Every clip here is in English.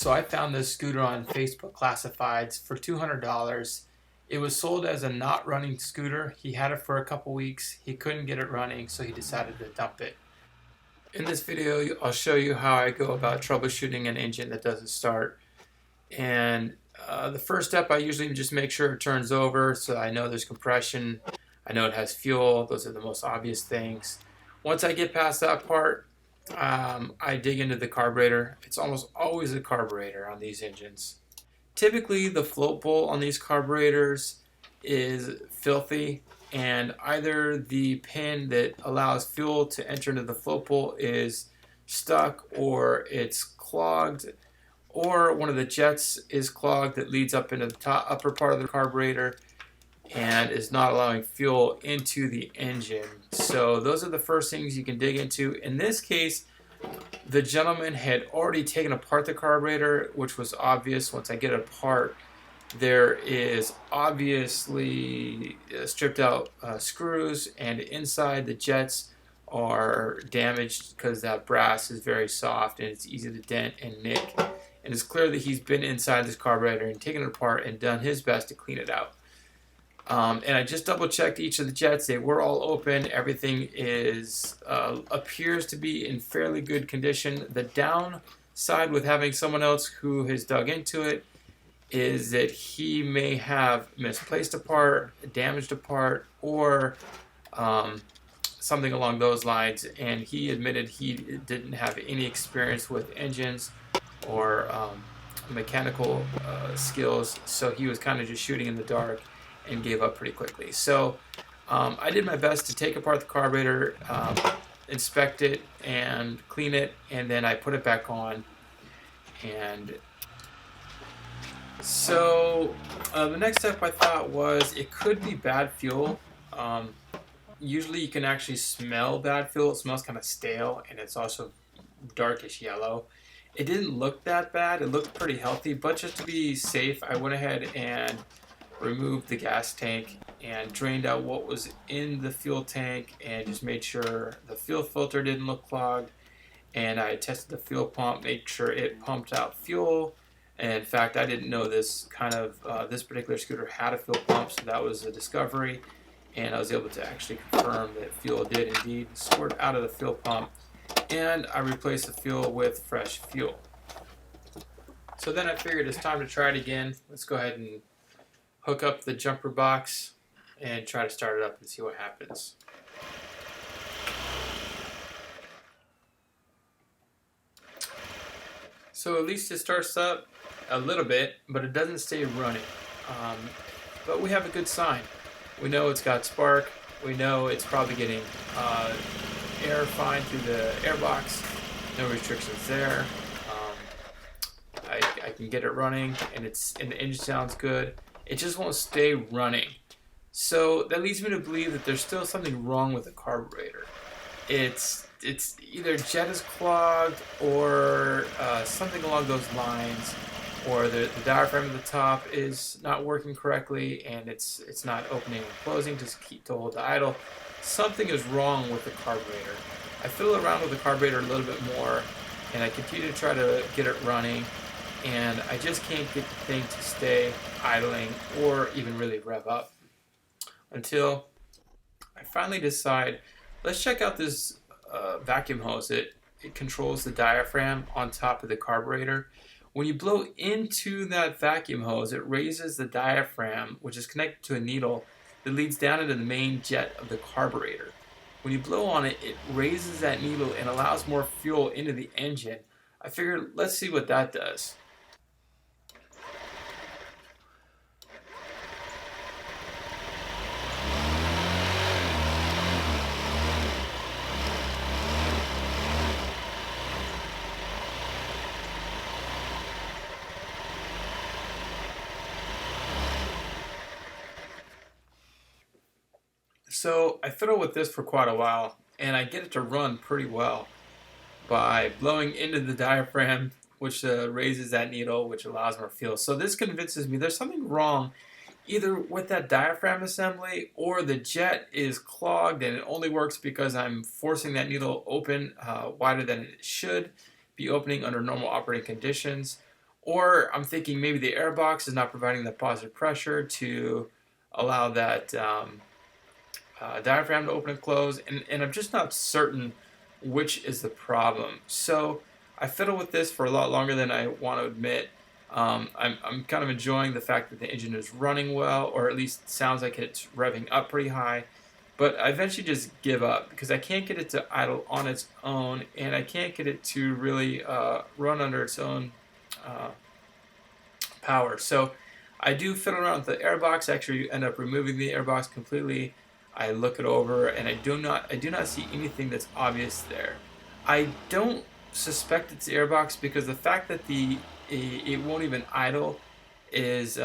So I found this scooter on Facebook Classifieds for $200. It was sold as a not running scooter. He had it for a couple weeks. He couldn't get it running, so he decided to dump it. In this video, I'll show you how I go about troubleshooting an engine that doesn't start. And the first step, I usually just make sure it turns over so I know there's compression. I know it has fuel. Those are the most obvious things. Once I get past that part, I dig into the carburetor. It's almost always a carburetor on these engines. Typically, the float bowl on these carburetors is filthy, and either the pin that allows fuel to enter into the float bowl is stuck, or it's clogged, or one of the jets is clogged that leads up into the upper part of the carburetor and is not allowing fuel into the engine. So those are the first things you can dig into. In this case, the gentleman had already taken apart the carburetor, which was obvious. Once I get it apart, there is obviously stripped out screws, and inside the jets are damaged because that brass is very soft and it's easy to dent and nick. And it's clear that he's been inside this carburetor and taken it apart and done his best to clean it out. And I just double checked each of the jets. They were all open. Everything appears to be in fairly good condition. The downside with having someone else who has dug into it is that he may have misplaced a part, damaged a part, or something along those lines. And he admitted he didn't have any experience with engines or mechanical skills, so he was kind of just shooting in the dark and gave up pretty quickly. So I did my best to take apart the carburetor, inspect it, and clean it, and then I put it back on. And so the next step I thought was it could be bad fuel. Usually you can actually smell bad fuel. It smells kind of stale, and it's also darkish yellow. It didn't look that bad. It looked pretty healthy, but just to be safe, I went ahead and removed the gas tank and drained out what was in the fuel tank and just made sure the fuel filter didn't look clogged. And I tested the fuel pump, made sure it pumped out fuel. And in fact, I didn't know this particular scooter had a fuel pump, so that was a discovery. And I was able to actually confirm that fuel did indeed squirt out of the fuel pump. And I replaced the fuel with fresh fuel. So then I figured it's time to try it again. Let's go ahead and hook up the jumper box and try to start it up and see what happens. So at least it starts up a little bit, but it doesn't stay running. But we have a good sign. We know it's got spark. We know it's probably getting air fine through the airbox. No restrictions there. I can get it running, and the engine sounds good. It just won't stay running. So that leads me to believe that there's still something wrong with the carburetor. It's either jet is clogged or something along those lines, or the diaphragm at the top is not working correctly and it's not opening and closing to hold the idle. Something is wrong with the carburetor. I fiddle around with the carburetor a little bit more, and I continue to try to get it running, and I just can't get the thing to stay idling or even really rev up until I finally decide, let's check out this vacuum hose. It controls the diaphragm on top of the carburetor. When you blow into that vacuum hose, it raises the diaphragm, which is connected to a needle that leads down into the main jet of the carburetor. When you blow on it, it raises that needle and allows more fuel into the engine. I figured, let's see what that does. So I fiddle with this for quite a while, and I get it to run pretty well by blowing into the diaphragm, which raises that needle, which allows more fuel. So this convinces me there's something wrong either with that diaphragm assembly, or the jet is clogged and it only works because I'm forcing that needle open wider than it should be opening under normal operating conditions, Or I'm thinking maybe the airbox is not providing the positive pressure to allow that diaphragm to open and close, and I'm just not certain which is the problem. So I fiddle with this for a lot longer than I want to admit. I'm kind of enjoying the fact that the engine is running well, or at least sounds like it's revving up pretty high. But I eventually just give up because I can't get it to idle on its own, and I can't get it to really run under its own uh, power. So I do fiddle around with the airbox. Actually, end up removing the airbox completely. I look it over, and I do not see anything that's obvious there. I don't suspect it's the airbox because the fact that it won't even idle is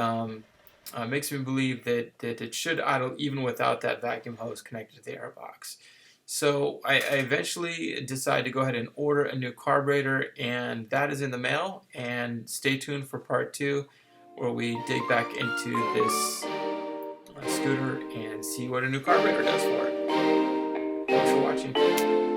makes me believe that it should idle even without that vacuum hose connected to the airbox. So I eventually decided to go ahead and order a new carburetor, and that is in the mail. And stay tuned for part 2, where we dig back into this scooter and see what a new carburetor does for it. Thanks for watching.